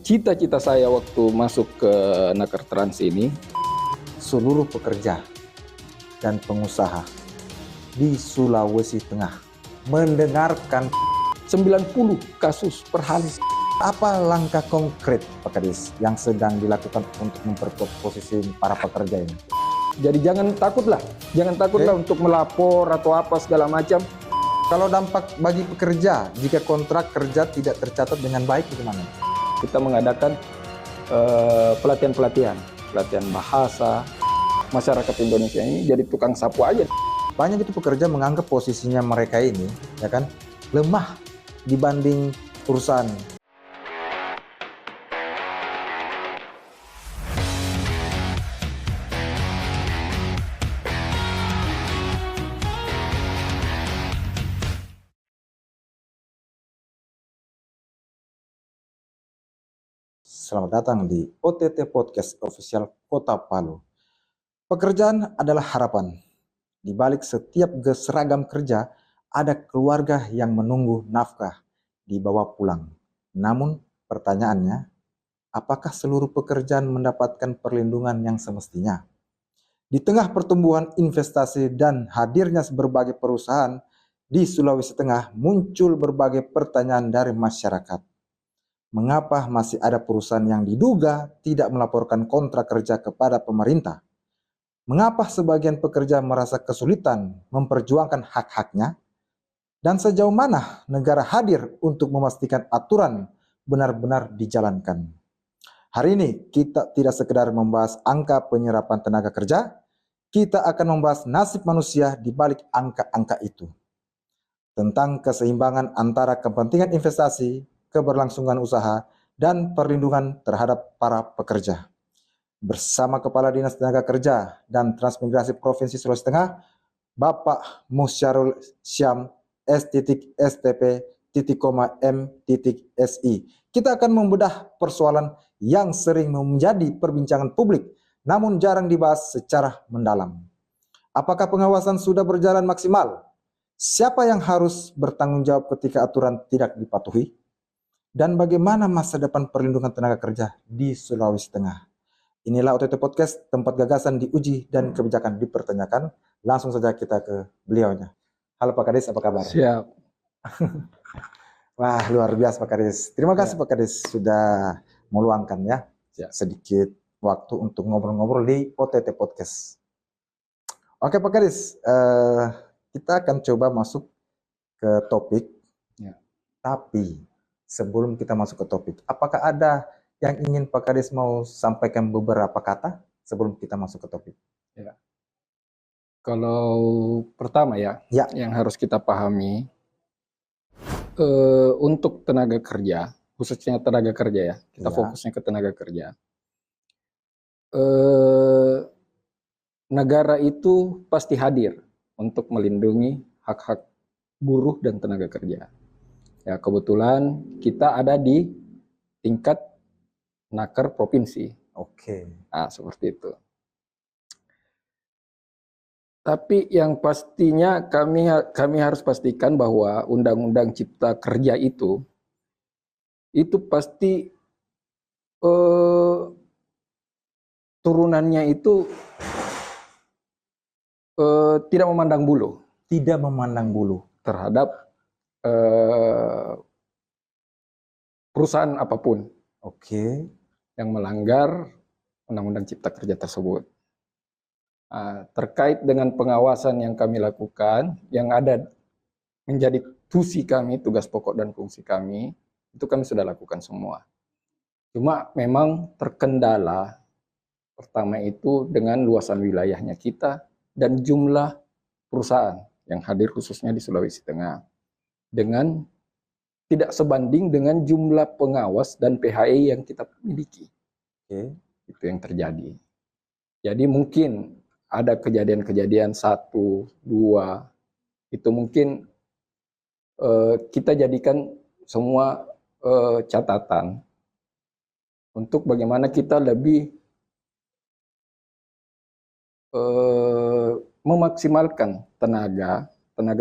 cita-cita saya waktu masuk ke Naker Trans ini, seluruh pekerja dan pengusaha di Sulawesi Tengah mendengarkan 90 kasus per hari. apa langkah konkret Pak Kadis yang sedang dilakukan untuk memperkuat posisi para pekerja ini? Jadi jangan takutlah untuk melapor atau apa segala macam. Kalau dampak bagi pekerja jika kontrak kerja tidak tercatat dengan baik bagaimana? Kita mengadakan pelatihan bahasa. Masyarakat Indonesia ini jadi tukang sapu aja. Banyak itu pekerja menganggap posisinya mereka ini ya kan lemah dibanding perusahaan. Selamat datang di OTT Podcast Official Kota Palu. Pekerjaan adalah harapan. Di balik setiap seragam kerja, ada keluarga yang menunggu nafkah dibawa pulang. Namun pertanyaannya, apakah seluruh pekerjaan mendapatkan perlindungan yang semestinya? Di tengah pertumbuhan investasi dan hadirnya berbagai perusahaan di Sulawesi Tengah, muncul berbagai pertanyaan dari masyarakat. Mengapa masih ada perusahaan yang diduga tidak melaporkan kontrak kerja kepada pemerintah? Mengapa sebagian pekerja merasa kesulitan memperjuangkan hak-haknya? Dan sejauh mana negara hadir untuk memastikan aturan benar-benar dijalankan? Hari ini kita tidak sekedar membahas angka penyerapan tenaga kerja, kita akan membahas nasib manusia di balik angka-angka itu. Tentang keseimbangan antara kepentingan investasi, keberlangsungan usaha, dan perlindungan terhadap para pekerja. Bersama Kepala Dinas Tenaga Kerja dan Transmigrasi Provinsi Sulawesi Tengah, Bapak Musyarul Syam S.STP.M.SI. Kita akan membedah persoalan yang sering menjadi perbincangan publik, namun jarang dibahas secara mendalam. Apakah pengawasan sudah berjalan maksimal? Siapa yang harus bertanggung jawab ketika aturan tidak dipatuhi? Dan bagaimana masa depan perlindungan tenaga kerja di Sulawesi Tengah? Inilah OTT Podcast, tempat gagasan diuji dan kebijakan dipertanyakan. Langsung saja kita ke beliaunya. Halo Pak Kadis, apa kabar? Siap. Wah, luar biasa Pak Kadis. Terima kasih Pak Kadis sudah meluangkan sedikit waktu untuk ngobrol-ngobrol di OTT Podcast. Oke Pak Kadis, kita akan coba masuk ke topik. Tapi sebelum kita masuk ke topik, apakah ada yang ingin Pak Kadis mau sampaikan beberapa kata sebelum kita masuk ke topik? Ya. Kalau pertama yang harus kita pahami, untuk tenaga kerja, khususnya tenaga kerja kita fokusnya ke tenaga kerja. Negara itu pasti hadir untuk melindungi hak-hak buruh dan tenaga kerja. Ya, kebetulan kita ada di tingkat Naker provinsi. Oke. Nah, seperti itu. Tapi yang pastinya kami harus pastikan bahwa Undang-Undang Cipta Kerja itu pasti turunannya itu tidak memandang bulu. Tidak memandang bulu terhadap perusahaan apapun yang melanggar Undang-Undang Cipta Kerja tersebut. Terkait dengan pengawasan yang kami lakukan, yang ada menjadi tugas pokok dan fungsi kami, itu kami sudah lakukan semua. Cuma memang terkendala pertama itu dengan luasan wilayahnya kita dan jumlah perusahaan yang hadir khususnya di Sulawesi Tengah, dengan tidak sebanding dengan jumlah pengawas dan PHI yang kita miliki. Itu yang terjadi. Jadi mungkin ada kejadian-kejadian 1, 2, itu mungkin kita jadikan semua catatan untuk bagaimana kita lebih memaksimalkan tenaga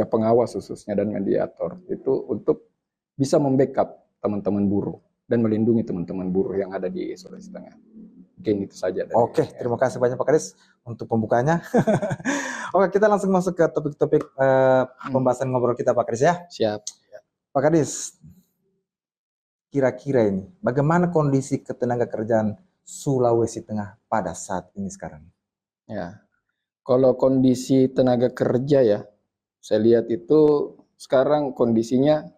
pengawas khususnya dan mediator itu untuk bisa membackup teman-teman buruh dan melindungi teman-teman buruh yang ada di Sulawesi Tengah. Mungkin itu saja. Oke, terima kasih banyak Pak Kadis untuk pembukanya. Oke, kita langsung masuk ke topik-topik pembahasan ngobrol kita Pak Kadis ya. Siap. Pak Kadis, kira-kira ini bagaimana kondisi ketenaga kerjaan Sulawesi Tengah pada saat ini sekarang? Ya, kalau kondisi tenaga kerja ya, saya lihat itu sekarang kondisinya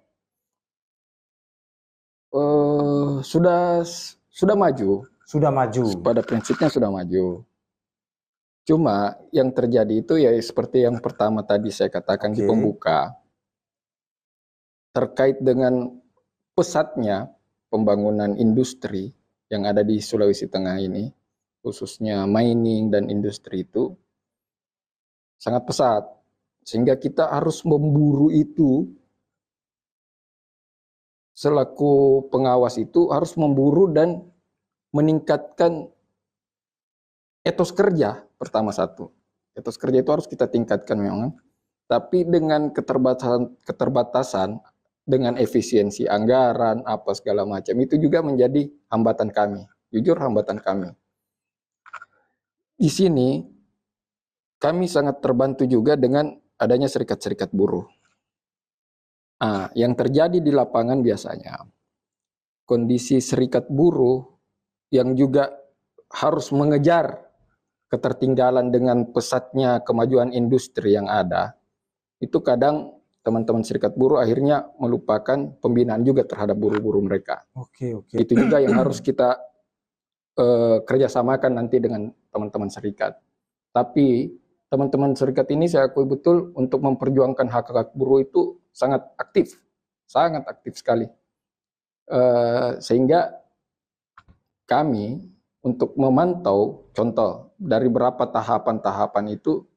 sudah maju. Sudah maju. Pada prinsipnya sudah maju. Cuma yang terjadi itu ya seperti yang pertama tadi saya katakan di pembuka, terkait dengan pesatnya pembangunan industri yang ada di Sulawesi Tengah ini, khususnya mining dan industri itu sangat pesat. Sehingga kita harus memburu itu, selaku pengawas itu harus memburu dan meningkatkan etos kerja pertama satu. Etos kerja itu harus kita tingkatkan memang. Tapi dengan keterbatasan dengan efisiensi anggaran, apa segala macam, itu juga menjadi hambatan kami. Jujur hambatan kami. Di sini, kami sangat terbantu juga dengan adanya serikat-serikat buruh. Nah, yang terjadi di lapangan biasanya, kondisi serikat buruh yang juga harus mengejar ketertinggalan dengan pesatnya kemajuan industri yang ada, itu kadang teman-teman serikat buruh akhirnya melupakan pembinaan juga terhadap buruh-buruh mereka. Itu juga yang harus kita kerjasamakan nanti dengan teman-teman serikat. Tapi teman-teman serikat ini saya akui betul untuk memperjuangkan hak-hak buruh itu sangat aktif sekali. Sehingga kami untuk memantau, contoh dari berapa tahapan-tahapan itu,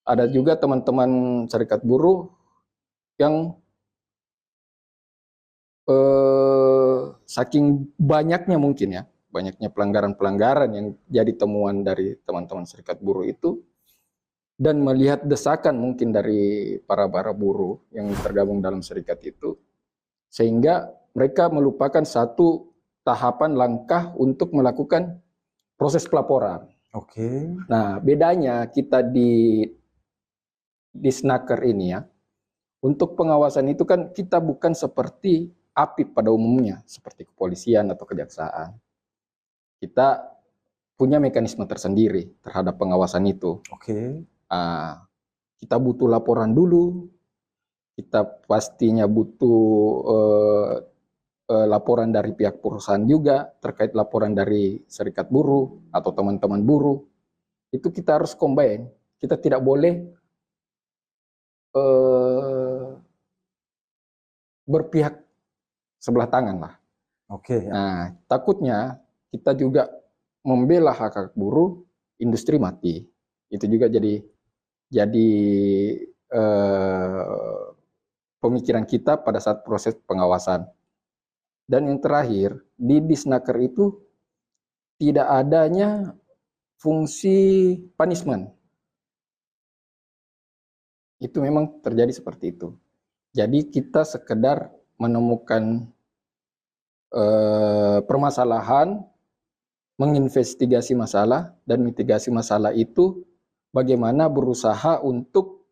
ada juga teman-teman serikat buruh yang saking banyaknya mungkin ya, banyaknya pelanggaran-pelanggaran yang jadi temuan dari teman-teman serikat buruh itu, dan melihat desakan mungkin dari para buruh yang tergabung dalam serikat itu, sehingga mereka melupakan satu tahapan langkah untuk melakukan proses pelaporan. Nah, bedanya kita di Snaker ini ya, untuk pengawasan itu kan kita bukan seperti APIP pada umumnya, seperti kepolisian atau kejaksaan. Kita punya mekanisme tersendiri terhadap pengawasan itu. Kita butuh laporan dulu, kita pastinya butuh laporan dari pihak perusahaan juga, terkait laporan dari serikat buruh atau teman-teman buruh. Itu kita harus combine. Kita tidak boleh berpihak sebelah tangan lah. Nah, takutnya kita juga membela hak-hak buruh, industri mati. Itu juga jadi pemikiran kita pada saat proses pengawasan. Dan yang terakhir, di Disnaker itu tidak adanya fungsi punishment. Itu memang terjadi seperti itu. Jadi kita sekedar menemukan permasalahan, menginvestigasi masalah, dan mitigasi masalah itu bagaimana berusaha untuk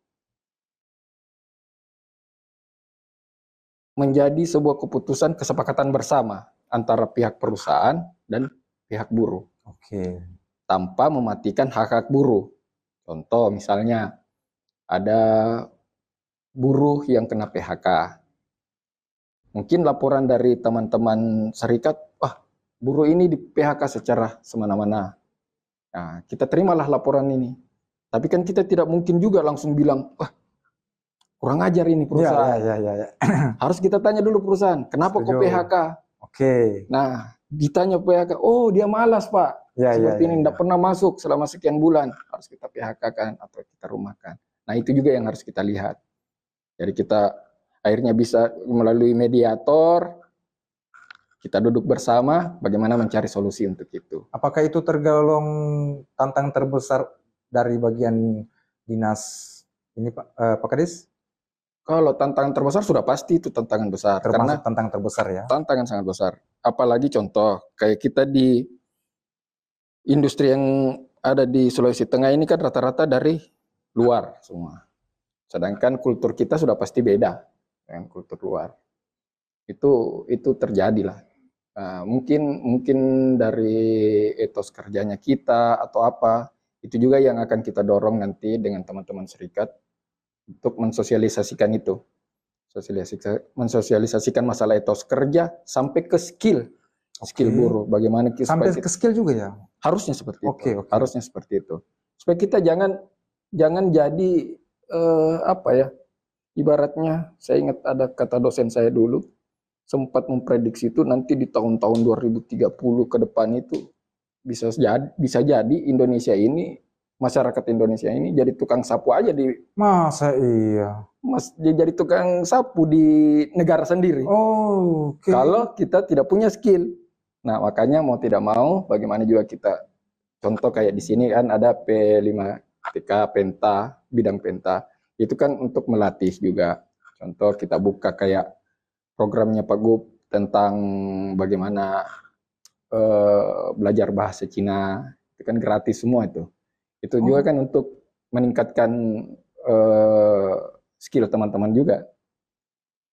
menjadi sebuah keputusan kesepakatan bersama antara pihak perusahaan dan pihak buruh. Tanpa mematikan hak-hak buruh. Contoh misalnya ada buruh yang kena PHK. Mungkin laporan dari teman-teman serikat, buruh ini di PHK secara semena-mena. Nah, kita terimalah laporan ini. Tapi kan kita tidak mungkin juga langsung bilang, kurang ajar ini perusahaan. Harus kita tanya dulu perusahaan, kenapa kok PHK? Nah, ditanya PHK, oh dia malas Pak. Seperti ini tidak pernah masuk selama sekian bulan. Harus kita PHK-kan atau kita rumahkan. Nah, itu juga yang harus kita lihat. Jadi kita akhirnya bisa melalui mediator, kita duduk bersama bagaimana mencari solusi untuk itu. Apakah itu tergolong tantangan terbesar dari bagian dinas ini Pak Kadis? Kalau tantangan terbesar sudah pasti itu tantangan besar. Termasuk Karena tantangan terbesar ya. tantangan sangat besar. Apalagi contoh, kayak kita di industri yang ada di Sulawesi Tengah ini kan rata-rata dari luar semua. Sedangkan kultur kita sudah pasti beda dengan kultur luar. Itu terjadilah. Nah, mungkin dari etos kerjanya kita atau apa, itu juga yang akan kita dorong nanti dengan teman-teman serikat untuk mensosialisasikan itu. Mensosialisasikan masalah etos kerja sampai ke skill buruh. Bagaimana Sampai ke skill juga ya. harusnya seperti Oke. itu. Harusnya seperti itu. Supaya kita jangan jadi ibaratnya saya ingat ada kata dosen saya dulu sempat memprediksi itu nanti di tahun-tahun 2030 ke depan itu bisa jadi Indonesia ini, masyarakat Indonesia ini jadi tukang sapu aja Masa iya? jadi tukang sapu di negara sendiri. Okay. Kalau kita tidak punya skill. Nah, makanya mau tidak mau bagaimana juga kita, contoh kayak di sini kan ada P5TK Penta, bidang Penta. Itu kan untuk melatih juga. Contoh kita buka kayak programnya Pak Gub tentang bagaimana belajar bahasa Cina, itu kan gratis semua itu. Itu juga kan untuk meningkatkan skill teman-teman juga.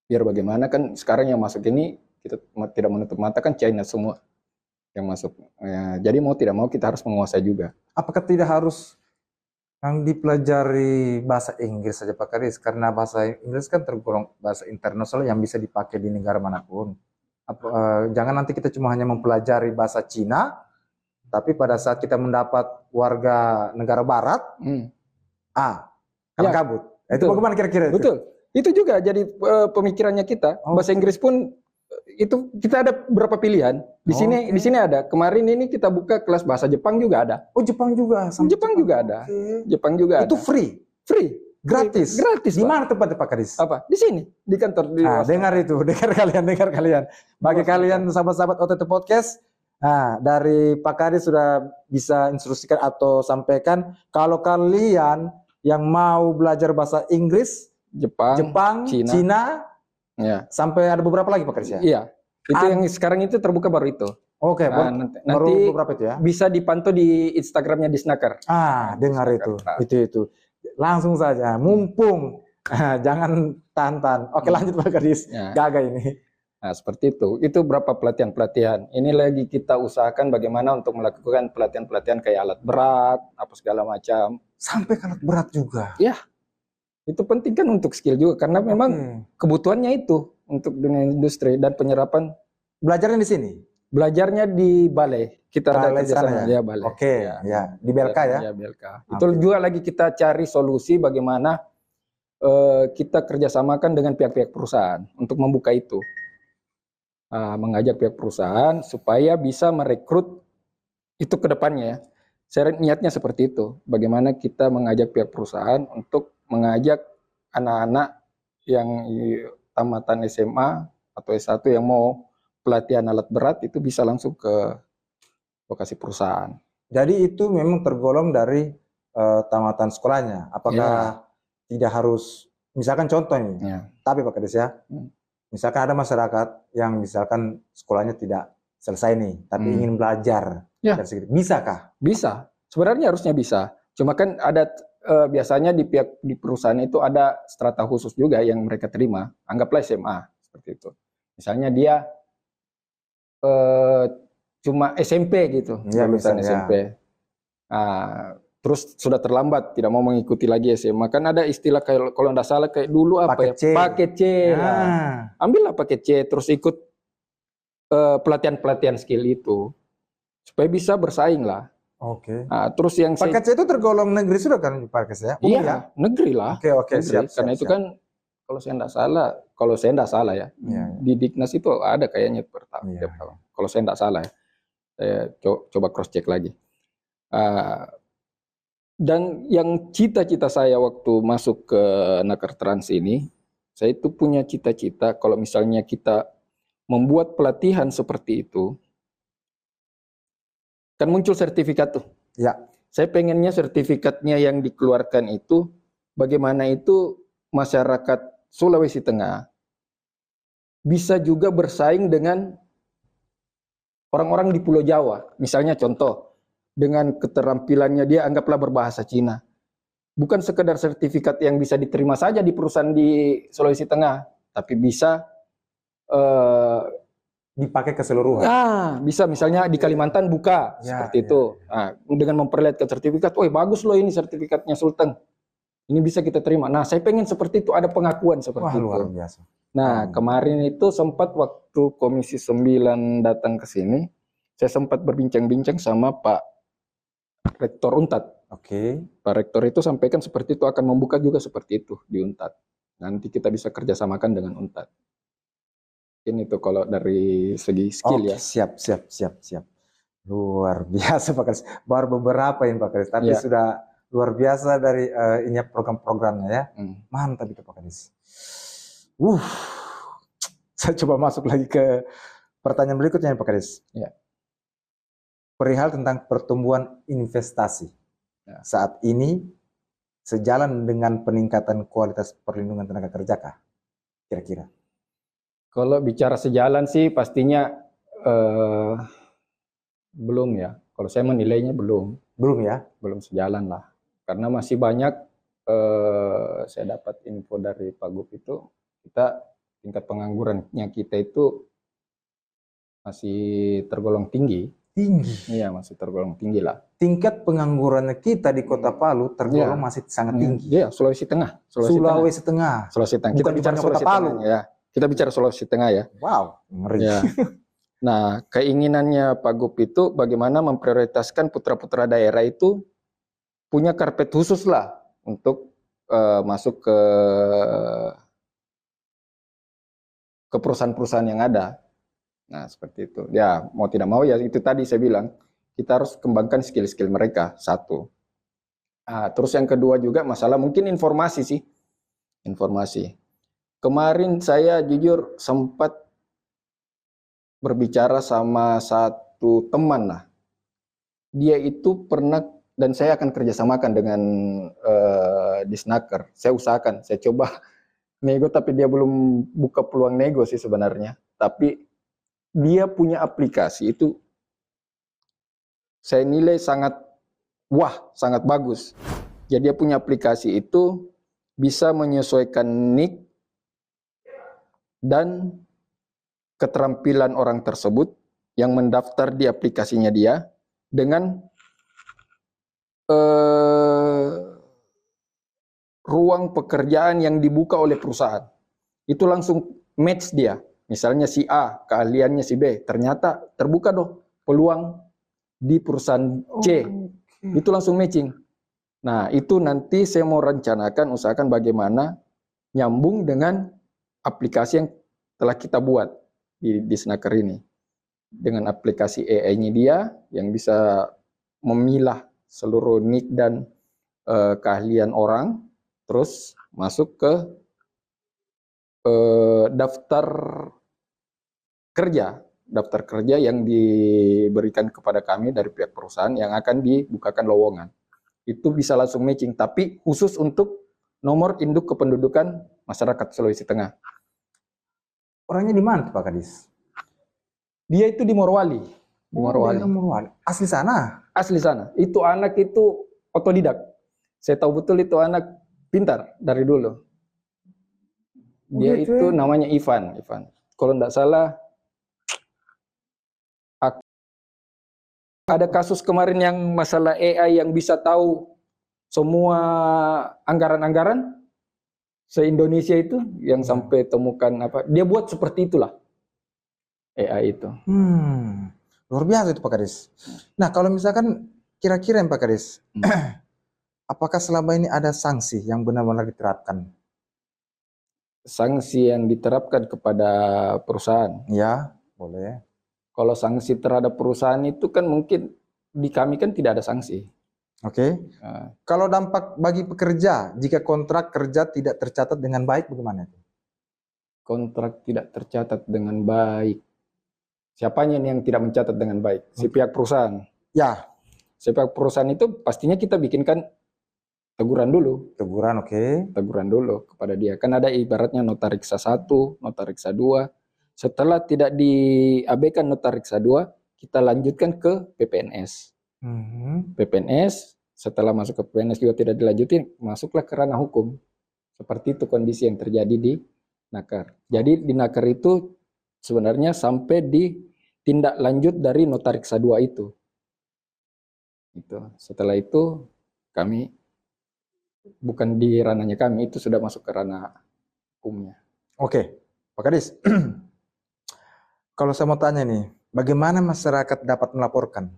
Biar bagaimana kan sekarang yang masuk ini kita tidak menutup mata kan China semua yang masuk. Ya, jadi mau tidak mau kita harus menguasai juga. Apakah tidak harus yang dipelajari bahasa Inggris saja Pak Kadis? Karena bahasa Inggris kan tergolong bahasa internasional yang bisa dipakai di negara manapun. Jangan nanti kita cuma hanya mempelajari bahasa Cina, tapi pada saat kita mendapat warga negara barat, karena kabut. Itu bagaimana kira-kira itu? Betul. Itu juga jadi pemikirannya kita. Bahasa Inggris pun itu kita ada beberapa pilihan. Di sini ada. Kemarin ini kita buka kelas bahasa Jepang juga ada. Oh, Jepang juga. Jepang juga ada. Jepang juga itu ada. Free. Gratis. Di mana tempatnya Pak Kadis? Apa? Di sini, di kantor. Dengar kalian. Bagi kalian sahabat-sahabat OTT Podcast, dari Pak Kadis sudah bisa instruksikan atau sampaikan kalau kalian yang mau belajar bahasa Inggris, Jepang, Cina, ya. Sampai ada beberapa lagi Pak Kadis ya? Iya. Itu yang sekarang itu terbuka baru itu. Oke, nanti beberapa itu ya. Bisa dipantau di Instagramnya Disnaker. Dengar itu. Langsung saja, mumpung jangan tahan. Oke, lanjut Pak Kadis. Ya. Gagal ini. Nah, seperti itu. Itu berapa pelatihan-pelatihan. Ini lagi kita usahakan bagaimana untuk melakukan pelatihan-pelatihan kayak alat berat, apa segala macam. Sampai alat berat juga. Ya. Itu penting kan untuk skill juga karena memang kebutuhannya itu untuk dunia industri dan penyerapan. Belajarnya di sini. Belajarnya di Balai. Kita ada kerjasama ya Balai. Ya. Di BLK ya. Ya BLK. Itu juga lagi kita cari solusi bagaimana kita kerjasamakan dengan pihak-pihak perusahaan untuk membuka itu. Mengajak pihak perusahaan supaya bisa merekrut itu ke depannya. Saya niatnya seperti itu. Bagaimana kita mengajak pihak perusahaan untuk mengajak anak-anak yang tamatan SMA atau S1 yang mau pelatihan alat berat itu bisa langsung ke lokasi perusahaan. Jadi itu memang tergolong dari tamatan sekolahnya. Apakah tidak harus, misalkan contoh nih, tapi Pak Kadis ya, misalkan ada masyarakat yang misalkan sekolahnya tidak selesai nih, tapi ingin belajar. Bisakah? Bisa. Sebenarnya harusnya bisa. Cuma kan ada biasanya di perusahaan itu ada strata khusus juga yang mereka terima. Anggaplah SMA seperti itu. Misalnya dia cuma SMP gitu, lulusan SMP. Terus sudah terlambat, tidak mau mengikuti lagi SMA. Kan ada istilah kayak kalau tidak salah kayak dulu apa paket C. Ambillah paket C, terus ikut pelatihan-pelatihan skill itu supaya bisa bersaing lah. Terus yang paket C itu tergolong negeri sudah kan Pak Kadis ya? Iya, negeri lah. Oke, siap. Karena itu kan kalau saya tidak salah ya, di Diknas itu ada kayaknya pertama. Kalau saya tidak salah ya, saya coba cross check lagi. Dan yang cita-cita saya waktu masuk ke Nakertrans ini, saya itu punya cita-cita kalau misalnya kita membuat pelatihan seperti itu, kan muncul sertifikat tuh. Ya. Saya pengennya sertifikatnya yang dikeluarkan itu, bagaimana itu masyarakat Sulawesi Tengah bisa juga bersaing dengan orang-orang di Pulau Jawa. Misalnya contoh, dengan keterampilannya dia anggaplah berbahasa Cina. Bukan sekedar sertifikat yang bisa diterima saja di perusahaan di Sulawesi Tengah, tapi bisa Dipakai keseluruhan. bisa misalnya di Kalimantan buka seperti itu. Nah, dengan memperlihatkan sertifikat, oh bagus loh ini sertifikatnya Sulteng. Ini bisa kita terima. Nah, saya pengen seperti itu, ada pengakuan seperti itu. Luar biasa. Nah, kemarin itu sempat waktu Komisi 9 datang ke sini, saya sempat berbincang-bincang sama Pak Rektor Untat. Oke. Pak Rektor itu sampaikan seperti itu, akan membuka juga seperti itu di Untat. Nanti kita bisa kerjasamakan dengan Untat. Ini tuh kalau dari segi skill ya. Siap. Luar biasa Pak Kadis. Baru beberapa ini Pak Kadis, tapi sudah luar biasa dari ini program-programnya ya. Mantap itu Pak Kadis. Saya coba masuk lagi ke pertanyaan berikutnya Pak Kadis. Ya. Perihal tentang pertumbuhan investasi. Ya. Saat ini sejalan dengan peningkatan kualitas perlindungan tenaga kerja kah? Kira-kira. Kalau bicara sejalan sih pastinya belum ya. Kalau saya menilainya belum. Belum ya? Belum sejalan lah. Karena masih banyak saya dapat info dari Pak Gup itu, kita tingkat penganggurannya kita itu masih tergolong tinggi. Iya, masih tergolong tinggi lah. Tingkat penganggurannya kita di Kota Palu tergolong masih sangat tinggi. Iya, Sulawesi Tengah. Sulawesi Tengah. Kita bicara Sulawesi Tengah ya. Kita bicara Sulawesi Tengah ya. Wow, ngeri. Ya. Nah, keinginannya Pak Gup itu bagaimana memprioritaskan putra-putra daerah itu punya karpet khusus lah untuk masuk ke perusahaan-perusahaan yang ada. Nah, seperti itu. Ya, mau tidak mau ya itu tadi saya bilang, kita harus kembangkan skill-skill mereka, satu. Nah, terus yang kedua juga masalah mungkin informasi sih. Informasi. Kemarin saya jujur sempat berbicara sama satu teman lah. Dia itu pernah, dan saya akan kerjasamakan dengan Disnaker. Saya usahakan, saya coba nego, tapi dia belum buka peluang nego sih sebenarnya. Tapi dia punya aplikasi itu saya nilai sangat sangat bagus. Jadi dia punya aplikasi itu bisa menyesuaikan nick dan keterampilan orang tersebut yang mendaftar di aplikasinya dia dengan ruang pekerjaan yang dibuka oleh perusahaan. Itu langsung match dia. Misalnya si A, keahliannya si B, ternyata terbuka peluang di perusahaan C. Itu langsung matching. Nah, itu nanti saya mau rencanakan, usahakan bagaimana nyambung dengan aplikasi yang telah kita buat di Snaker ini. Dengan aplikasi AI-nya dia yang bisa memilah seluruh nick dan keahlian orang, terus masuk ke daftar kerja yang diberikan kepada kami dari pihak perusahaan yang akan dibukakan lowongan. Itu bisa langsung matching, tapi khusus untuk nomor induk kependudukan masyarakat Sulawesi Tengah. Orangnya di mana Pak Kadis? Dia itu di Morowali. Di Morowali. Asli sana? Asli sana. Itu anak itu otodidak. Saya tahu betul itu anak pintar dari dulu. Dia itu namanya Ivan. Kalau tidak salah, ada kasus kemarin yang masalah AI yang bisa tahu semua anggaran-anggaran se-Indonesia itu, yang sampai temukan dia buat seperti itulah AI itu. Luar biasa itu Pak Kadis. Nah, kalau misalkan kira-kira Pak Kadis, apakah selama ini ada sanksi yang benar-benar diterapkan? Sanksi yang diterapkan kepada perusahaan? Ya, boleh. Kalau sanksi terhadap perusahaan itu kan mungkin di kami kan tidak ada sanksi. Oke. Kalau dampak bagi pekerja jika kontrak kerja tidak tercatat dengan baik, bagaimana itu? Kontrak tidak tercatat dengan baik. Siapanya yang tidak mencatat dengan baik? Si pihak perusahaan. Ya. Si pihak perusahaan itu pastinya kita bikinkan teguran dulu. Teguran, oke. Teguran dulu kepada dia. Kan ada ibaratnya notariksa 1, notariksa 2. Setelah tidak diabaikan notariksa 2, kita lanjutkan ke PPNS. PPNS, setelah masuk ke PPNS juga tidak dilanjutin, masuklah ke ranah hukum. Seperti itu kondisi yang terjadi di Nakar. Jadi di Nakar itu sebenarnya sampai di tindak lanjut dari notariksa 2 itu. Setelah itu kami, bukan di ranahnya kami, itu sudah masuk ke ranah hukumnya. Oke, Pak Kadis. Kalau saya mau tanya nih, bagaimana masyarakat dapat melaporkan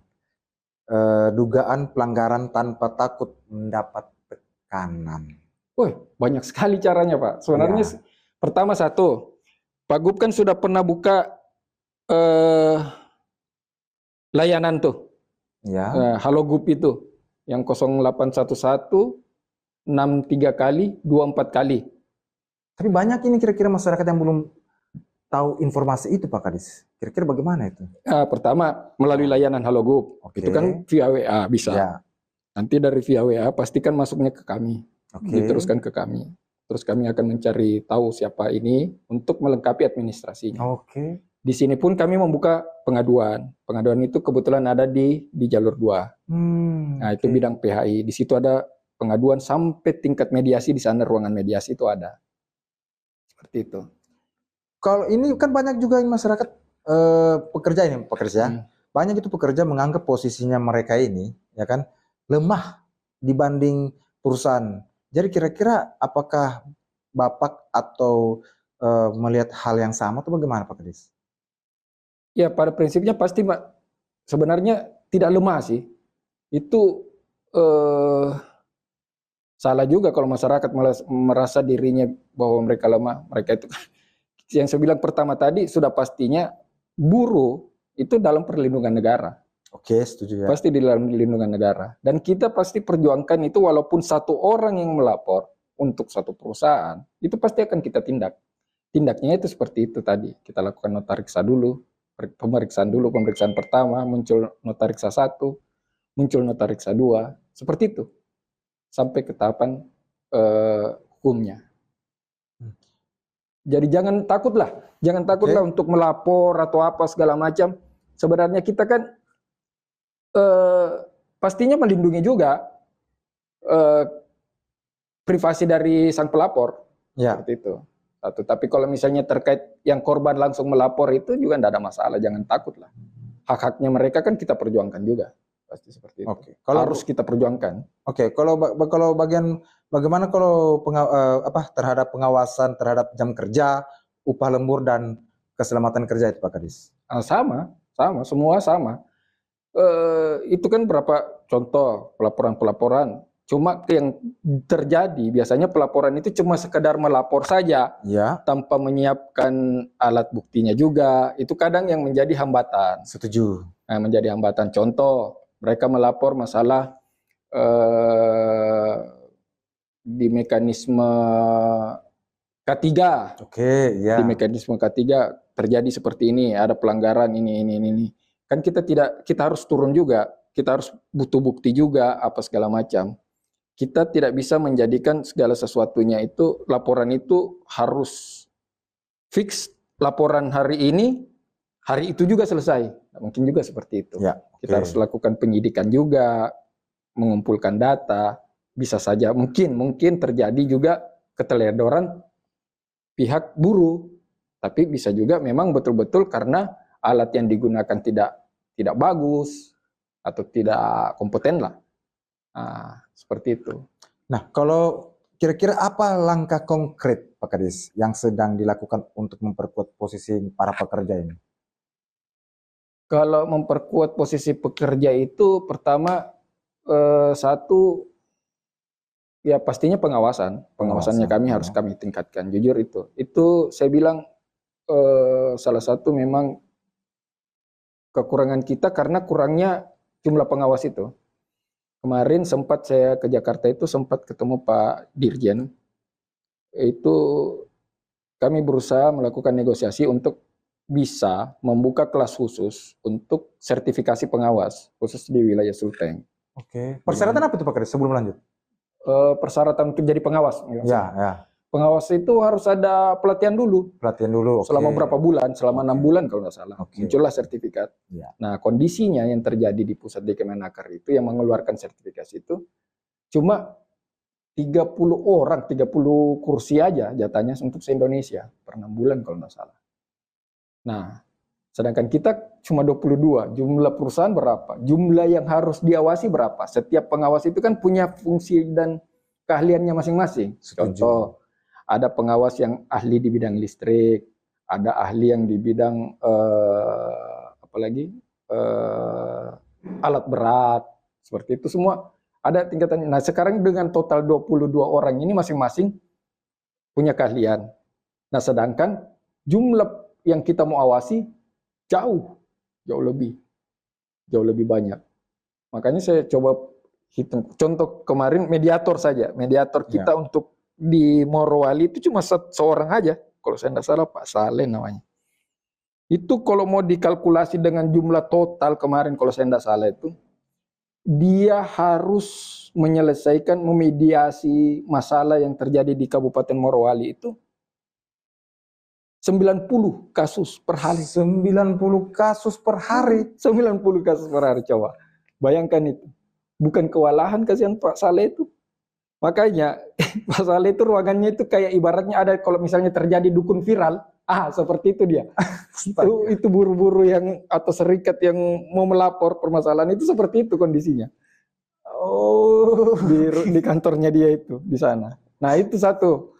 dugaan pelanggaran tanpa takut mendapat tekanan? Banyak sekali caranya, Pak. Sebenarnya pertama satu, Pak Gub kan sudah pernah buka layanan tuh. Halo Gub itu yang 0811 63 kali 24 kali. Tapi banyak ini kira-kira masyarakat yang belum tahu informasi itu, Pak Kadis. Kira-kira bagaimana itu? Pertama melalui layanan Halo Gub. Itu kan via WA bisa. Nanti dari via WA pastikan masuknya ke kami. Diteruskan ke kami. Terus kami akan mencari tahu siapa ini untuk melengkapi administrasinya. Di sini pun kami membuka pengaduan. Pengaduan itu kebetulan ada di jalur 2. Nah, itu bidang PHI. Di situ ada pengaduan sampai tingkat mediasi, di sana ruangan mediasi itu ada. Seperti itu. Kalau ini kan banyak juga masyarakat pekerja. Banyak itu pekerja menganggap posisinya mereka ini ya kan lemah dibanding perusahaan. Jadi kira-kira apakah Bapak atau melihat hal yang sama atau bagaimana, Pak Kadis? Ya, pada prinsipnya pasti sebenarnya tidak lemah sih. Itu salah juga kalau masyarakat merasa dirinya bahwa mereka lemah. Mereka itu yang saya bilang pertama tadi sudah pastinya buruh itu dalam perlindungan negara. Setuju ya. Pasti di dalam perlindungan negara. Dan kita pasti perjuangkan itu walaupun satu orang yang melapor untuk satu perusahaan, itu pasti akan kita tindak. Tindaknya itu seperti itu tadi. Kita lakukan notariksa dulu, pemeriksaan pertama, muncul notariksa 1, muncul notariksa 2, seperti itu. Sampai ke tahapan hukumnya. Jadi jangan takutlah untuk melapor atau apa segala macam. Sebenarnya kita kan pastinya melindungi juga privasi dari sang pelapor, seperti itu. Tapi kalau misalnya terkait yang korban langsung melapor itu juga tidak ada masalah, jangan takutlah. Hak-haknya mereka kan kita perjuangkan juga, pasti seperti itu. Harus kita perjuangkan. Kalau bagaimana kalau terhadap pengawasan terhadap jam kerja, upah lembur dan keselamatan kerja itu, Pak Kadis? Sama, semua sama. Itu kan berapa contoh pelaporan. Cuma yang terjadi biasanya pelaporan itu cuma sekedar melapor saja, tanpa menyiapkan alat buktinya juga. Itu kadang yang menjadi hambatan. Setuju. Menjadi hambatan. Contoh, mereka melapor masalah di mekanisme K3. Di mekanisme K3 terjadi seperti ini, ada pelanggaran ini. Kan kita harus turun juga, kita harus butuh bukti juga apa segala macam. Kita tidak bisa menjadikan segala sesuatunya itu, laporan itu harus fix, laporan hari ini, hari itu juga selesai. Mungkin juga seperti itu. Kita harus lakukan penyidikan juga, mengumpulkan data, bisa saja mungkin terjadi juga keteledoran pihak buruh, tapi bisa juga memang betul-betul karena alat yang digunakan tidak bagus atau tidak kompeten lah. Seperti itu. Nah, kalau kira-kira apa langkah konkret, Pak Kadis, yang sedang dilakukan untuk memperkuat posisi para pekerja ini? Kalau memperkuat posisi pekerja itu pertama satu, ya pastinya pengawasannya kami harus kami tingkatkan. Jujur itu saya bilang salah satu memang kekurangan kita karena kurangnya jumlah pengawas itu. Kemarin sempat saya ke Jakarta itu sempat ketemu Pak Dirjen. Itu kami berusaha melakukan negosiasi untuk bisa membuka kelas khusus untuk sertifikasi pengawas khusus di wilayah Sulteng. Persyaratan apa itu, Pak Kadis, sebelum lanjut? persyaratan untuk jadi pengawas. Ya. Pengawas itu harus ada pelatihan dulu. Pelatihan dulu. Okay. Selama berapa bulan? Selama 6 bulan kalau nggak salah. Okay. Muncullah sertifikat. Ya. Nah, kondisinya yang terjadi di pusat Kemenaker itu yang mengeluarkan sertifikasi itu cuma 30 orang, 30 kursi aja jatahnya untuk se-Indonesia per 6 bulan kalau nggak salah. Nah, sedangkan kita cuma 22. Jumlah perusahaan berapa? Jumlah yang harus diawasi berapa? Setiap pengawas itu kan punya fungsi dan keahliannya masing-masing. Contoh, ada pengawas yang ahli di bidang listrik, ada ahli yang di bidang alat berat, seperti itu semua ada tingkatannya. Nah, sekarang dengan total 22 orang ini masing-masing punya keahlian. Nah, sedangkan jumlah yang kita mau awasi jauh lebih banyak. Makanya saya coba hitung. Contoh kemarin mediator saja, mediator kita untuk di Morowali itu cuma seorang aja, kalau saya tidak salah Pak Saleh namanya. Itu kalau mau dikalkulasi dengan jumlah total kemarin kalau saya tidak salah itu, dia harus menyelesaikan, memediasi masalah yang terjadi di Kabupaten Morowali itu 90 kasus per hari. 90 kasus per hari. 90 kasus per hari, coba. Bayangkan itu. Bukan kewalahan kasihan Pak Saleh itu. Makanya Pak Saleh itu ruangannya itu kayak ibaratnya ada kalau misalnya terjadi dukun viral, seperti itu dia. itu buru-buru yang atau serikat yang mau melapor permasalahan itu seperti itu kondisinya. Oh, di kantornya dia itu di sana. Nah, itu satu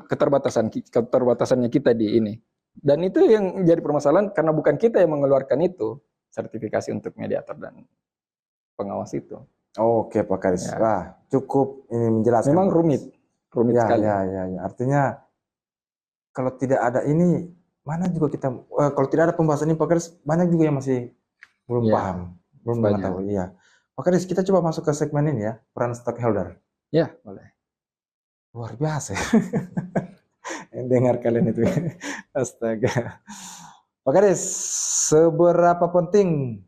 keterbatasannya kita di ini. Dan itu yang menjadi permasalahan karena bukan kita yang mengeluarkan itu sertifikasi untuk mediator dan pengawas itu. Oke Pak Kadis, wah cukup ini menjelaskan. Memang rumit sekali. Ya. Artinya kalau tidak ada ini, mana juga kita, kalau tidak ada pembahasan ini Pak Kadis, banyak juga yang masih belum paham, belum mengetahui. Iya. Pak Kadis, kita coba masuk ke segmen ini ya, peran stakeholder. Ya, boleh. Luar biasa. Dengar kalian itu. Astaga. Pak Kadis, seberapa penting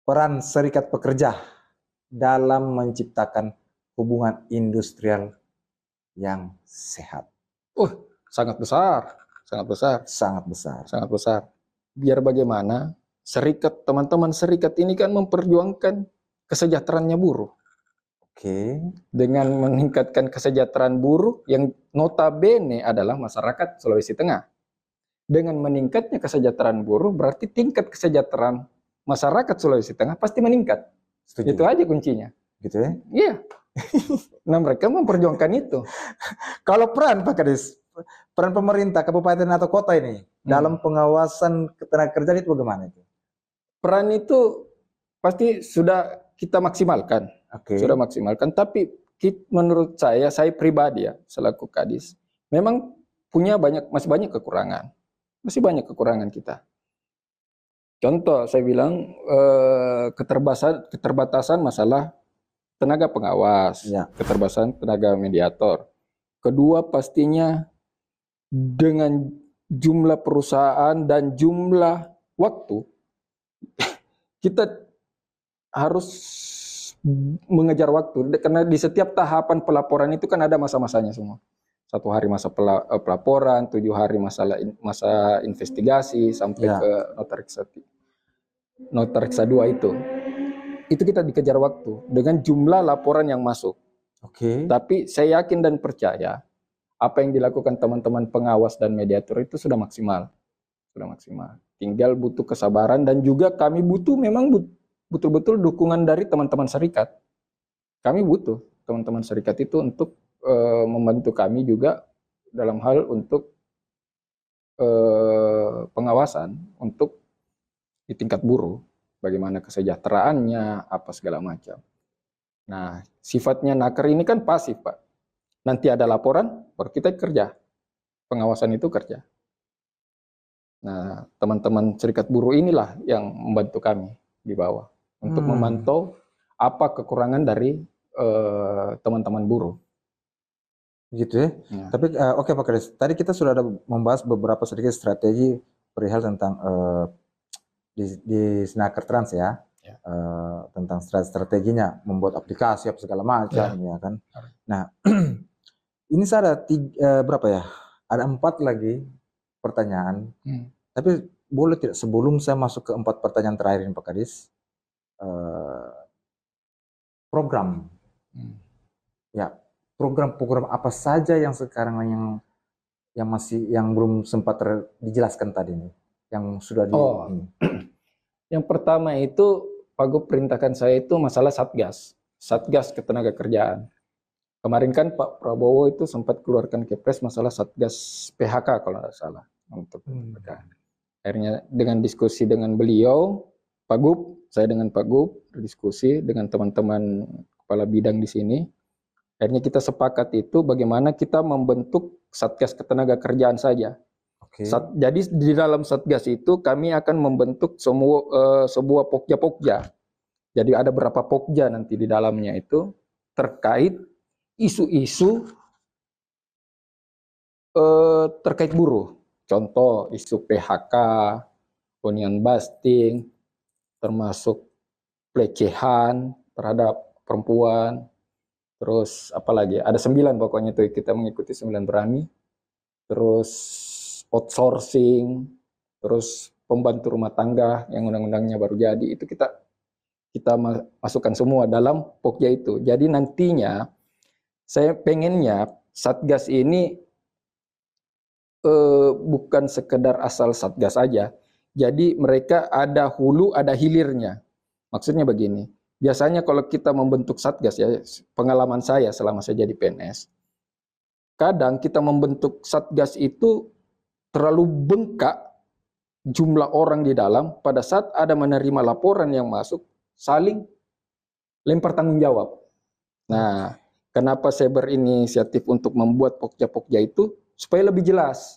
peran serikat pekerja dalam menciptakan hubungan industrial yang sehat? Sangat besar. Biar bagaimana serikat, teman-teman serikat ini kan memperjuangkan kesejahteraannya buruh. Oke. Dengan meningkatkan kesejahteraan buruh yang notabene adalah masyarakat Sulawesi Tengah. Dengan meningkatnya kesejahteraan buruh berarti tingkat kesejahteraan masyarakat Sulawesi Tengah pasti meningkat. Setuju. Itu aja kuncinya. Gitu ya? Iya. Nah, mereka memperjuangkan itu. Kalau peran Pak Kadis, peran pemerintah kabupaten atau kota ini dalam pengawasan tenaga kerja itu bagaimana itu? Peran itu pasti sudah kita maksimalkan. Sudah maksimalkan, tapi menurut saya pribadi ya selaku Kadis, memang masih banyak kekurangan. Masih banyak kekurangan kita. Contoh saya bilang keterbatasan masalah tenaga pengawas, keterbatasan tenaga mediator. Kedua pastinya dengan jumlah perusahaan dan jumlah waktu kita harus mengejar waktu karena di setiap tahapan pelaporan itu kan ada masa-masanya semua. 1 hari masa pelaporan, 7 hari masa investigasi sampai ke notariksa 2 itu kita dikejar waktu dengan jumlah laporan yang masuk. Tapi saya yakin dan percaya apa yang dilakukan teman-teman pengawas dan mediator itu sudah maksimal. Tinggal butuh kesabaran dan juga kami butuh memang betul-betul dukungan dari teman-teman serikat. Kami butuh teman-teman serikat itu untuk membantu kami juga dalam hal untuk pengawasan untuk di tingkat buruh, bagaimana kesejahteraannya, apa segala macam. Nah, sifatnya naker ini kan pasif, Pak. Nanti ada laporan, baru kita kerja. Pengawasan itu kerja. Nah, teman-teman serikat buruh inilah yang membantu kami di bawah untuk memantau apa kekurangan dari teman-teman buruh. Gitu ya. Tapi oke Pak Kadis, tadi kita sudah ada membahas beberapa sedikit strategi perihal tentang di Snaker Trans ya. tentang strateginya membuat aplikasi apa segala macam ya kan. Nah ini saya ada berapa ya? Ada 4 lagi pertanyaan. Tapi boleh tidak sebelum saya masuk ke 4 pertanyaan terakhir ini Pak Kadis, program, ya program-program apa saja yang sekarang yang belum sempat dijelaskan tadi nih, yang sudah di ini. Yang pertama itu Pak Gub perintahkan saya itu masalah Satgas Ketenagakerjaan. Kemarin kan Pak Prabowo itu sempat keluarkan kepres masalah Satgas PHK kalau tidak salah untuk PHK. Akhirnya dengan diskusi dengan beliau, Pak Gub, saya dengan Pak Gub berdiskusi dengan teman-teman kepala bidang di sini. Akhirnya kita sepakat itu bagaimana kita membentuk Satgas Ketenagakerjaan saja. Jadi di dalam Satgas itu kami akan membentuk sebuah pokja-pokja. Jadi ada berapa pokja nanti di dalamnya itu terkait isu-isu terkait buruh. Contoh isu PHK, union busting, termasuk pelecehan terhadap perempuan. Terus apalagi ada 9 pokoknya tuh kita mengikuti 9 berani. Terus outsourcing, terus pembantu rumah tangga yang undang-undangnya baru jadi itu kita masukkan semua dalam pokja itu. Jadi nantinya saya pengennya Satgas ini bukan sekedar asal Satgas aja. Jadi mereka ada hulu, ada hilirnya. Maksudnya begini. Biasanya kalau kita membentuk Satgas ya, pengalaman saya selama saya jadi PNS, kadang kita membentuk Satgas itu terlalu bengkak jumlah orang di dalam, pada saat ada menerima laporan yang masuk, saling lempar tanggung jawab. Nah, kenapa saya berinisiatif untuk membuat pokja-pokja itu, supaya lebih jelas.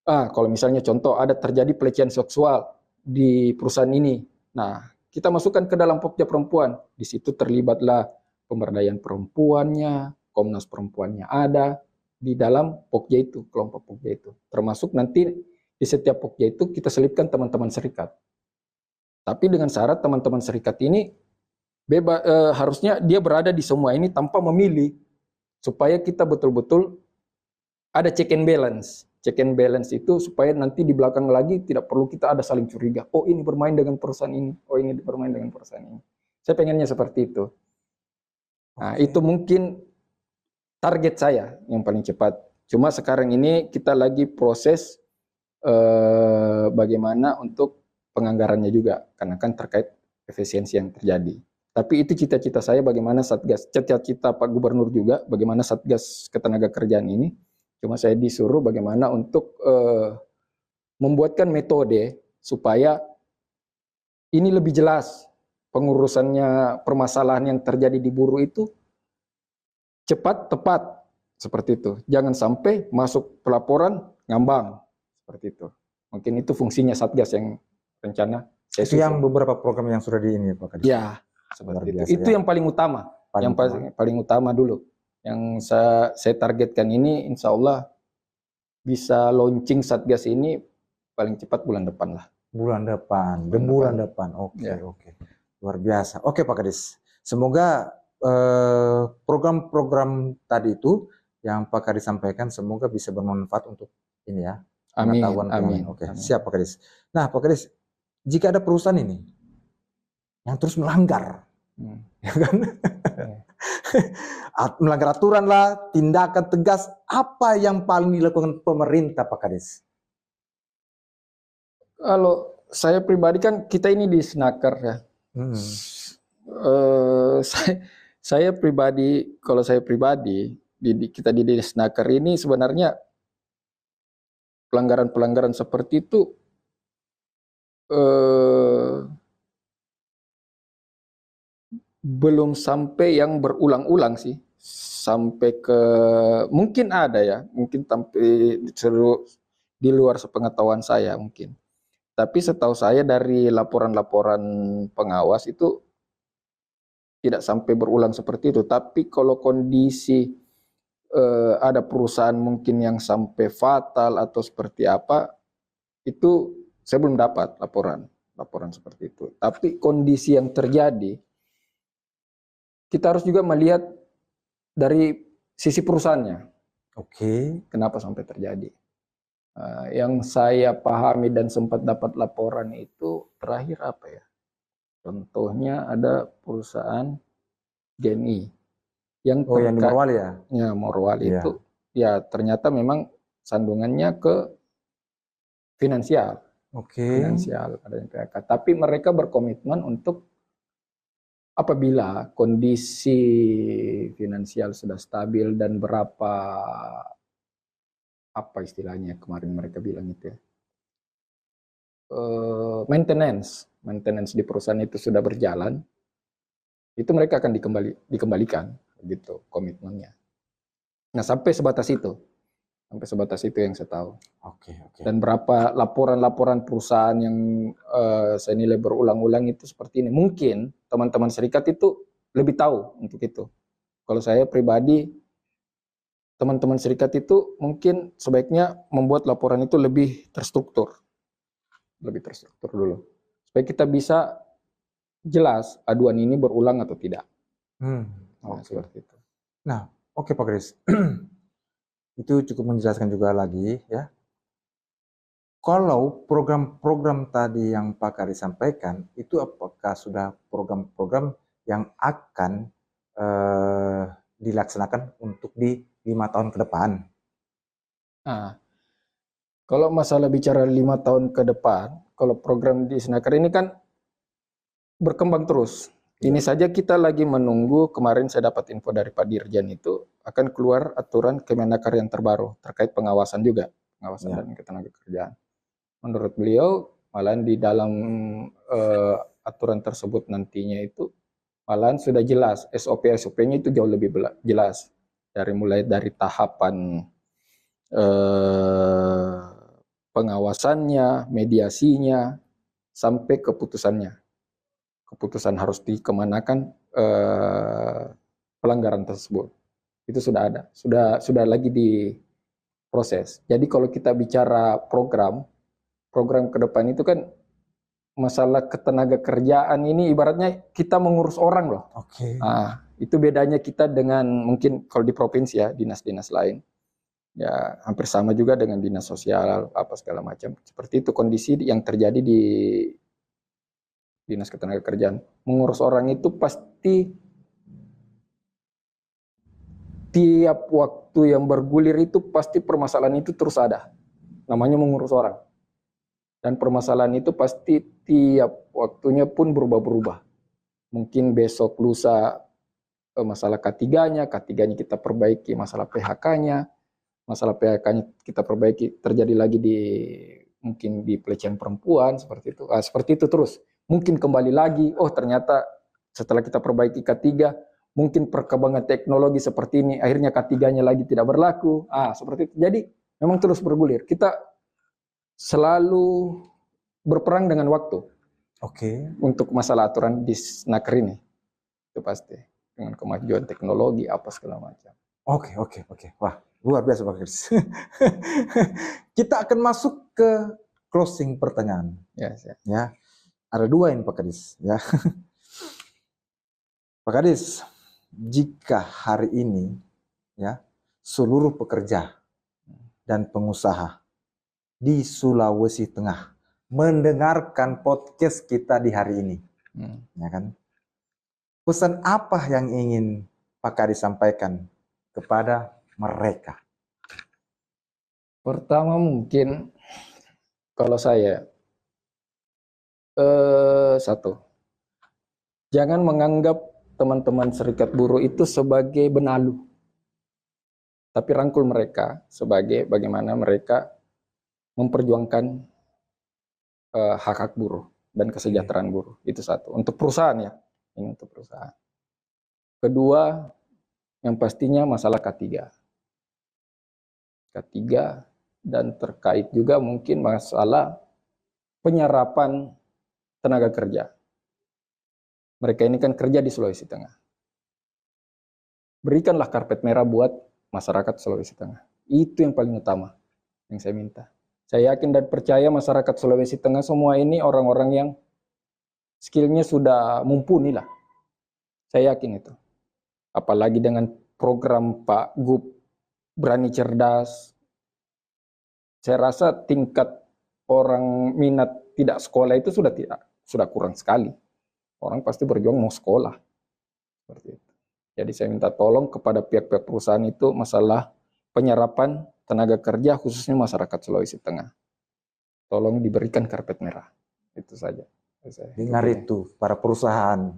Kalau misalnya contoh ada terjadi pelecehan seksual di perusahaan ini, nah kita masukkan ke dalam pokja perempuan, di situ terlibatlah pemberdayaan perempuannya, Komnas Perempuannya ada di dalam pokja itu, kelompok pokja itu. Termasuk nanti di setiap pokja itu kita selipkan teman-teman serikat. Tapi dengan syarat teman-teman serikat ini harusnya dia berada di semua ini tanpa memilih, supaya kita betul-betul ada check and balance. Check and balance itu supaya nanti di belakang lagi tidak perlu kita ada saling curiga. Oh ini bermain dengan perusahaan ini, oh ini bermain dengan perusahaan ini. Saya pengennya seperti itu. Nah itu mungkin target saya yang paling cepat. Cuma sekarang ini kita lagi proses bagaimana untuk penganggarannya juga, karena kan terkait efisiensi yang terjadi. Tapi itu cita-cita saya bagaimana Satgas, cita-cita Pak Gubernur juga bagaimana Satgas Ketenagakerjaan ini. Cuma saya disuruh bagaimana untuk membuatkan metode supaya ini lebih jelas pengurusannya, permasalahan yang terjadi di buruh itu cepat, tepat, seperti itu. Jangan sampai masuk pelaporan ngambang, seperti itu. Mungkin itu fungsinya Satgas yang rencana saya susun. Yang beberapa program yang sudah di ini Pak Kadis. Ya, seperti itu. Itu yang paling utama, paling utama dulu. Yang saya targetkan ini insya Allah bisa launching Satgas ini paling cepat bulan depan lah. Bulan depan. Oke. Luar biasa. Oke Pak Kadis, semoga program-program tadi itu yang Pak Kadis sampaikan semoga bisa bermanfaat untuk ini ya. Amin. Oke, siap Pak Kadis. Nah Pak Kadis, jika ada perusahaan ini yang terus melanggar, ya kan? Melanggar aturan lah, tindakan tegas, apa yang paling dilakukan pemerintah Pak Kadis? Kalau saya pribadi kan kita ini di Snaker ya. Saya pribadi, kalau saya pribadi, kita di Snaker ini sebenarnya pelanggaran-pelanggaran seperti itu belum sampai yang berulang-ulang sih, sampai ke mungkin ada ya, mungkin sampai di luar sepengetahuan saya mungkin. Tapi setahu saya dari laporan-laporan pengawas itu tidak sampai berulang seperti itu. Tapi kalau kondisi ada perusahaan mungkin yang sampai fatal atau seperti apa, itu saya belum dapat laporan laporan seperti itu. Tapi kondisi yang terjadi, kita harus juga melihat dari sisi perusahaannya. Oke. Kenapa sampai terjadi? Yang saya pahami dan sempat dapat laporan itu terakhir apa ya? Contohnya ada perusahaan GNI yang yang di Morowali ya? Ya, Morowali Iya. itu ya ternyata memang sandungannya ke finansial. Oke. Finansial adanya PHK. Tapi mereka berkomitmen untuk apabila kondisi finansial sudah stabil dan berapa apa istilahnya kemarin mereka bilang itu ya, maintenance di perusahaan itu sudah berjalan, itu mereka akan dikembalikan gitu komitmennya. Nah sampai sebatas itu yang saya tahu. Oke. Dan berapa laporan-laporan perusahaan yang saya nilai berulang-ulang itu seperti ini. Mungkin teman-teman serikat itu lebih tahu untuk itu. Kalau saya pribadi, teman-teman serikat itu mungkin sebaiknya membuat laporan itu lebih terstruktur dulu, supaya kita bisa jelas aduan ini berulang atau tidak. Seperti itu. Nah, oke Pak Kris. Itu cukup menjelaskan juga lagi ya. Kalau program-program tadi yang Pak Kris sampaikan, itu apakah sudah program-program yang akan dilaksanakan untuk di 5 tahun ke depan? Nah, kalau masalah bicara 5 tahun ke depan, kalau program di Senaker ini kan berkembang terus. Ini saja kita lagi menunggu, kemarin saya dapat info dari Pak Dirjen itu akan keluar aturan Kemenaker yang terbaru terkait pengawasan juga, pengawasan dan ketenagakerjaan. Menurut beliau, malahan di dalam aturan tersebut nantinya itu malahan sudah jelas, SOP-nya itu jauh lebih jelas. Mulai dari tahapan pengawasannya, mediasinya, sampai keputusannya. Keputusan harus dikemanakan pelanggaran tersebut. Itu sudah ada, sudah lagi diproses. Jadi kalau kita bicara program ke depan itu kan masalah ketenaga kerjaan ini ibaratnya kita mengurus orang loh. Oke. Nah, itu bedanya kita dengan mungkin kalau di provinsi ya, dinas-dinas lain. Ya, hampir sama juga dengan dinas sosial, apa segala macam. Seperti itu kondisi yang terjadi di dinas ketenagakerjaan. Mengurus orang itu pasti tiap waktu yang bergulir itu pasti permasalahan itu terus ada. Namanya mengurus orang. Dan permasalahan itu pasti tiap waktunya pun berubah-berubah. Mungkin besok lusa masalah K3-nya kita perbaiki, masalah PHK-nya kita perbaiki, terjadi lagi mungkin di pelecehan perempuan seperti itu. Seperti itu terus. Mungkin kembali lagi, ternyata setelah kita perbaiki K3, mungkin perkembangan teknologi seperti ini, akhirnya K3-nya lagi tidak berlaku. Seperti itu. Jadi memang terus bergulir. Kita selalu berperang dengan waktu. Oke. Untuk masalah aturan di Snaker ini. Itu pasti. Dengan kemajuan teknologi, apa segala macam. Oke. Wah, luar biasa Pak Kris. Kita akan masuk ke closing pertanyaan. Ya. Ada 2 ini Pak Kadis ya. Pak Kadis, jika hari ini ya seluruh pekerja dan pengusaha di Sulawesi Tengah mendengarkan podcast kita di hari ini, ya kan? Pesan apa yang ingin Pak Kadis sampaikan kepada mereka? Pertama mungkin kalau saya satu, jangan menganggap teman-teman serikat buruh itu sebagai benalu, tapi rangkul mereka sebagai bagaimana mereka memperjuangkan hak-hak buruh dan kesejahteraan buruh. Itu satu. Untuk perusahaan ya, ini untuk perusahaan. Kedua, yang pastinya masalah K3 dan terkait juga mungkin masalah penyerapan tenaga kerja. Mereka ini kan kerja di Sulawesi Tengah. Berikanlah karpet merah buat masyarakat Sulawesi Tengah. Itu yang paling utama yang saya minta. Saya yakin dan percaya masyarakat Sulawesi Tengah semua ini orang-orang yang skillnya sudah mumpuni lah. Saya yakin itu. Apalagi dengan program Pak Gub Berani Cerdas. Saya rasa tingkat orang minat tidak sekolah itu sudah kurang sekali. Orang pasti berjuang mau sekolah. Seperti itu. Jadi saya minta tolong kepada pihak-pihak perusahaan itu masalah penyerapan tenaga kerja khususnya masyarakat Sulawesi Tengah. Tolong diberikan karpet merah. Itu saja. Dengar itu para perusahaan.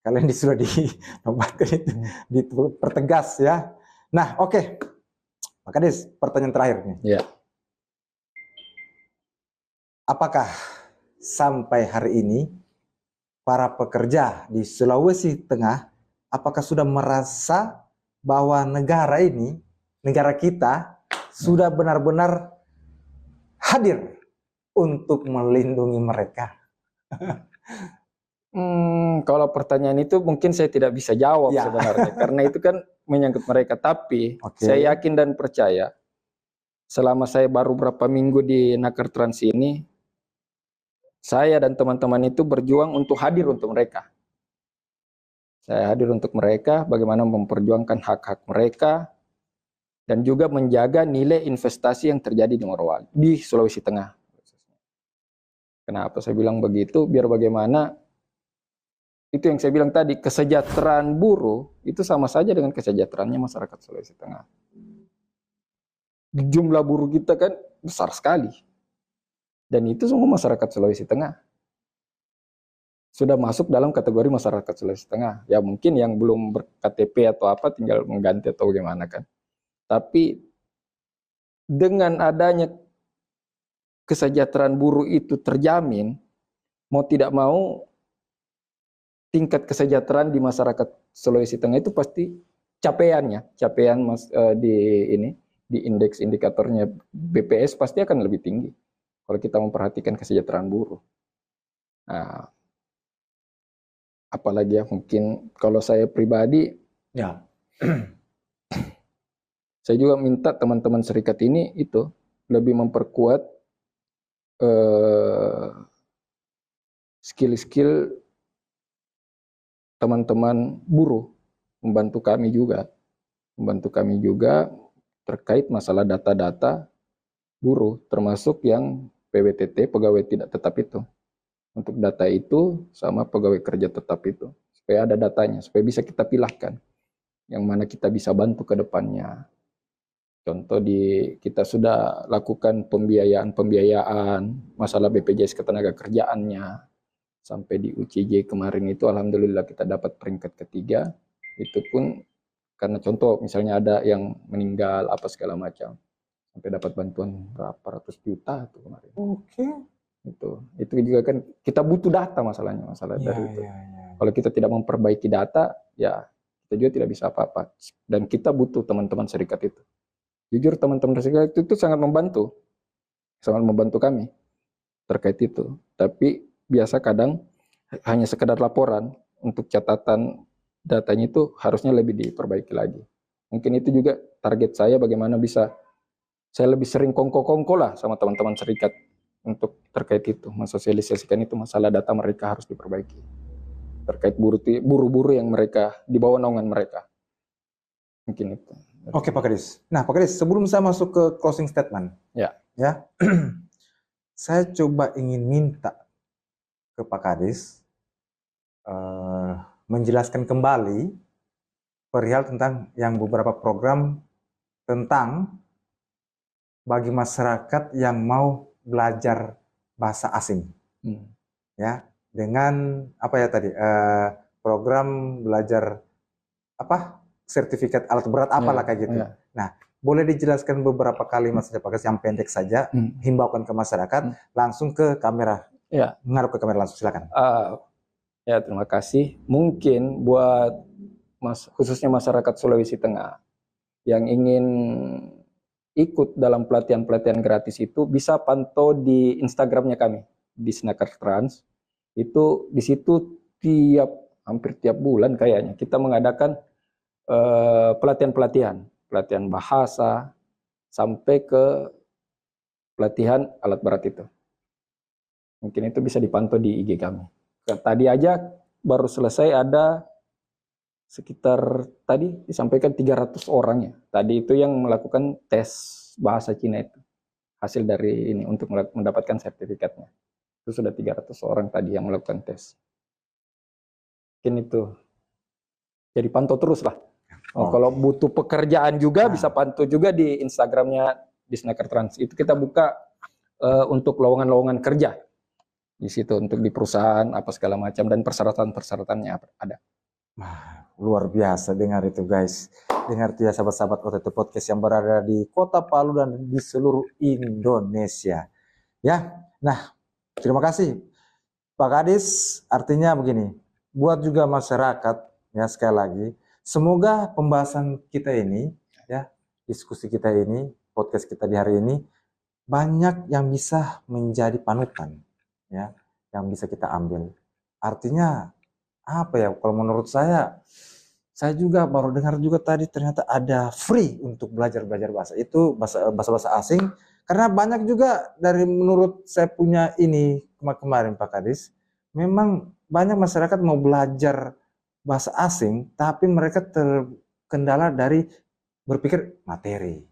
Kalian sudah dinobatkan itu, dipertegas ya. Nah, oke. Pak Kades, pertanyaan terakhir nih. Ya. Apakah sampai hari ini para pekerja di Sulawesi Tengah apakah sudah merasa bahwa negara ini, negara kita sudah benar-benar hadir untuk melindungi mereka? Kalau pertanyaan itu mungkin saya tidak bisa jawab sebenarnya, karena itu kan menyangkut mereka. Tapi saya yakin dan percaya, selama saya baru berapa minggu di Naker Trans ini, saya dan teman-teman itu berjuang untuk hadir untuk mereka. Saya hadir untuk mereka, bagaimana memperjuangkan hak-hak mereka, dan juga menjaga nilai investasi yang terjadi di Morowali, di Sulawesi Tengah. Kenapa saya bilang begitu? Biar bagaimana, itu yang saya bilang tadi, kesejahteraan buruh itu sama saja dengan kesejahteraannya masyarakat Sulawesi Tengah. Jumlah buruh kita kan besar sekali. Dan itu semua masyarakat Sulawesi Tengah. Sudah masuk dalam kategori masyarakat Sulawesi Tengah. Ya mungkin yang belum ber-KTP atau apa tinggal mengganti atau bagaimana kan. Tapi dengan adanya kesejahteraan buruh itu terjamin, mau tidak mau tingkat kesejahteraan di masyarakat Sulawesi Tengah itu pasti capaian di indeks indikatornya BPS pasti akan lebih tinggi kalau kita memperhatikan kesejahteraan buruh. Nah, apalagi ya mungkin kalau saya pribadi, ya, saya juga minta teman-teman serikat ini itu lebih memperkuat skill-skill teman-teman buruh, membantu kami juga terkait masalah data-data buruh, termasuk yang PWTT, pegawai tidak tetap itu. Untuk data itu sama pegawai kerja tetap itu, supaya ada datanya, supaya bisa kita pilahkan yang mana kita bisa bantu ke depannya. Contoh kita sudah lakukan pembiayaan masalah BPJS ketenagakerjaannya sampai di UCJ kemarin itu alhamdulillah kita dapat peringkat ketiga. Itu pun karena contoh misalnya ada yang meninggal apa segala macam sampai dapat bantuan berapa ratus juta itu kemarin. Itu juga kan kita butuh data masalah dari itu. Kalau kita tidak memperbaiki data ya kita juga tidak bisa apa-apa, dan kita butuh teman-teman serikat itu. Jujur teman-teman serikat itu sangat membantu kami terkait itu. Tapi biasa kadang hanya sekedar laporan, untuk catatan datanya itu harusnya lebih diperbaiki lagi. Mungkin itu juga target saya, bagaimana bisa saya lebih sering kongko-kongko lah sama teman-teman serikat untuk terkait itu, mensosialisasikan itu masalah data mereka harus diperbaiki terkait buruh-buruh yang mereka di bawah naungan mereka. Mungkin itu. Oke Pak Kades. Nah Pak Kades, sebelum saya masuk ke closing statement, ya, saya coba ingin minta ke Pak Kades menjelaskan kembali perihal tentang yang beberapa program tentang bagi masyarakat yang mau belajar bahasa asing, ya, dengan apa ya tadi program belajar apa sertifikat alat berat apalah kayak gitu. Nah, boleh dijelaskan beberapa kalimat saja Pak Kades yang pendek saja, himbaukan ke masyarakat, langsung ke kamera, mengarah ke kamera langsung, silakan. Ya terima kasih. Mungkin buat khususnya masyarakat Sulawesi Tengah yang ingin ikut dalam pelatihan-pelatihan gratis itu bisa pantau di Instagramnya kami di Naker Trans. Itu di situ hampir tiap bulan kayaknya kita mengadakan pelatihan bahasa sampai ke pelatihan alat berat itu. Mungkin itu bisa dipantau di IG kami. Tadi aja baru selesai ada sekitar tadi disampaikan 300 orang ya. Tadi itu yang melakukan tes bahasa Cina itu. Hasil dari ini untuk mendapatkan sertifikatnya. Itu sudah 300 orang tadi yang melakukan tes. Mungkin itu. Jadi pantau terus lah. Kalau butuh pekerjaan juga bisa pantau juga di Instagramnya Disnaker Trans. Itu kita buka untuk lowongan-lowongan kerja. Di situ untuk di perusahaan apa segala macam dan persyaratan-persyaratannya ada. Luar biasa dengar itu guys. Dengar ya sahabat-sahabat OTT Podcast yang berada di Kota Palu dan di seluruh Indonesia. Ya, nah terima kasih Pak Kadis. Artinya begini, buat juga masyarakat ya sekali lagi, semoga pembahasan kita ini, ya diskusi kita ini, podcast kita di hari ini banyak yang bisa menjadi panutan, ya, yang bisa kita ambil. Artinya apa ya? Kalau menurut saya juga baru dengar juga tadi ternyata ada free untuk belajar bahasa itu bahasa asing. Karena banyak juga dari menurut saya punya ini kemarin Pak Kadis, memang banyak masyarakat mau belajar bahasa asing, tapi mereka terkendala dari berpikir materi.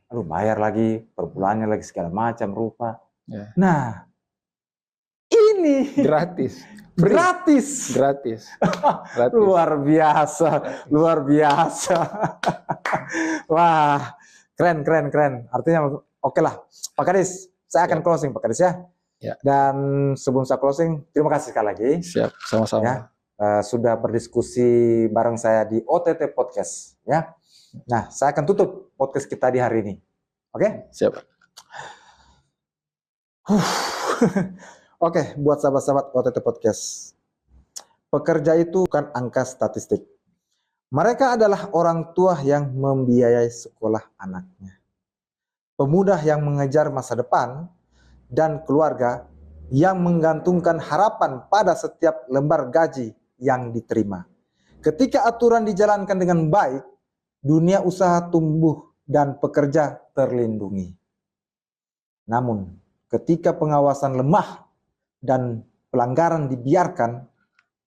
Aduh bayar lagi, per bulannya lagi segala macam rupa. Yeah. Nah, ini gratis. Gratis. Luar biasa. Wah, keren. Artinya oke lah. Pak Kadis, saya akan closing Pak Kadis ya. Ya. Dan sebelum saya closing, terima kasih sekali lagi. Siap, sama-sama. Ya, sudah berdiskusi bareng saya di OTT Podcast. Ya. Nah, saya akan tutup podcast kita di hari ini. Oke? Siap. Oke, buat sahabat-sahabat OTT Podcast. Pekerja itu bukan angka statistik. Mereka adalah orang tua yang membiayai sekolah anaknya. Pemuda yang mengejar masa depan dan keluarga yang menggantungkan harapan pada setiap lembar gaji yang diterima. Ketika aturan dijalankan dengan baik, dunia usaha tumbuh dan pekerja terlindungi. Namun, ketika pengawasan lemah dan pelanggaran dibiarkan,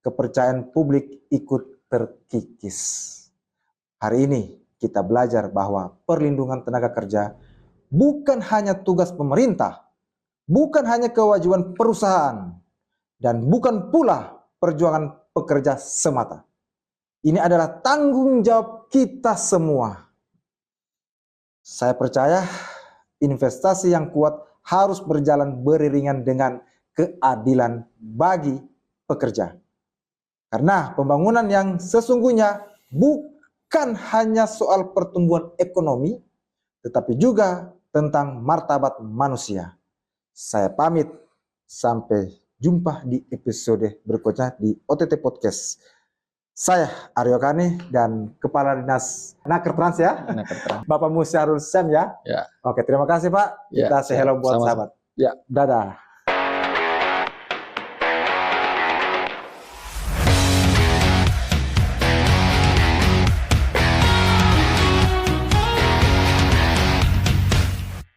kepercayaan publik ikut terkikis. Hari ini kita belajar bahwa perlindungan tenaga kerja bukan hanya tugas pemerintah, bukan hanya kewajiban perusahaan, dan bukan pula perjuangan pekerja semata. Ini adalah tanggung jawab kita semua. Saya percaya investasi yang kuat harus berjalan beriringan dengan keadilan bagi pekerja. Karena pembangunan yang sesungguhnya bukan hanya soal pertumbuhan ekonomi, tetapi juga tentang martabat manusia. Saya pamit, sampai jumpa di episode berikutnya di OTT Podcast. Saya Aryo Kani dan Kepala Dinas Naker Trans ya, Bapak Musyarul Sam ya. Ya. Oke, terima kasih Pak. Kita say hello buat sahabat. Ya. Dadah.